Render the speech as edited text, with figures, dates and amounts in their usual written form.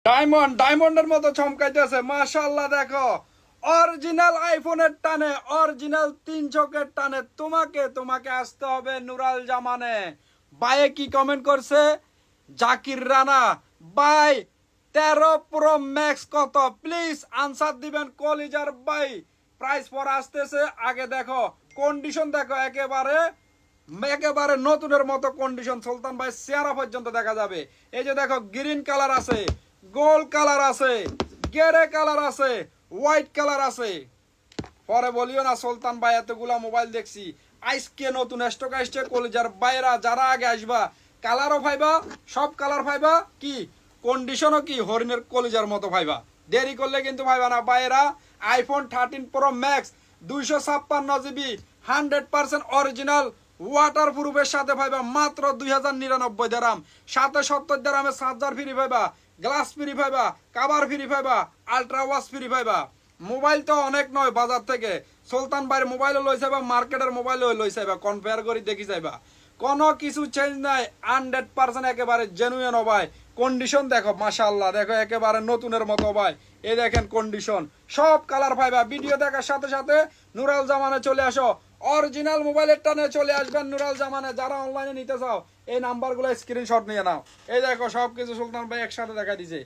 ডায়মন্ডের মতো চমকাইতেছে মাশাআল্লাহ। দেখো অরিজিনাল আইফোনের টানে, অরিজিনাল 3 চোখের টানে তোমাকে আসতে হবে নুরাল জামানে। বাইয়ে কি কমেন্ট করছে জাকির রানা, বাই 13 প্রো ম্যাক্স কত, প্লিজ আনসার দিবেন কলিজার বাই। প্রাইস পর আসতেছে, আগে দেখো কন্ডিশন দেখো, একেবারে একেবারে নতুনের মতো কন্ডিশন। সুলতান ভাই চেহারা পর্যন্ত দেখা যাবে। এই যে দেখো গ্রিন কালার আছে, গোল্ড কালার আছে, গেরে কালার আছে, হোয়াইট কালার আছে। পরে বলিও না সুলতান ভাই এতগুলা মোবাইল দেখছি, আজকে নতুন স্টক আসছে। কলিজার বাইরা যারা আগে আসবা কালারও পাইবা, সব কালার পাইবা, কি কন্ডিশনও কি হরিণের কলিজার মতো পাইবা। দেরি করলে কিন্তু পাইবা না বাইরা। IPhone 13 pro Max 256 GB 100% original water প্রুফের সাথে পাইবা মাত্র 2099 দেরাম। সাথে 70 দেরামের চার্জার ফ্রি পাইবা, গ্লাস ফ্রি পাইবা, কাভার ফ্রি পাইবা, আলট্রা ওয়াচ ফ্রি পাইবা। মোবাইল তো অনেক নয় বাজার থেকে, সুলতান ভাইয়ের মোবাইলও লই যাইবা, মার্কেটের মোবাইলও লই যাইবা, কম্পেয়ার করে দেখি যাইবা। কোনো কিছু চেঞ্জ নাই, 100% একেবারে জেনুইন ভাই। কন্ডিশন দেখো মাশাআল্লাহ, দেখো একেবারে নতুনের মতো ভাই। এই দেখেন কন্ডিশন, সব কালার পাইবা। ভিডিও দেখার সাথে সাথে নুরাল জামানে চলে আসো, অরিজিনাল মোবাইলের টানে চলে আসবেন নুরাল জামানে। যারা অনলাইনে নিতে চাও এই নাম্বারগুলো স্ক্রিনশট নিয়ে নাও। এই দেখো সবকিছু সুলতান ভাই একসাথে দেখা দিছে।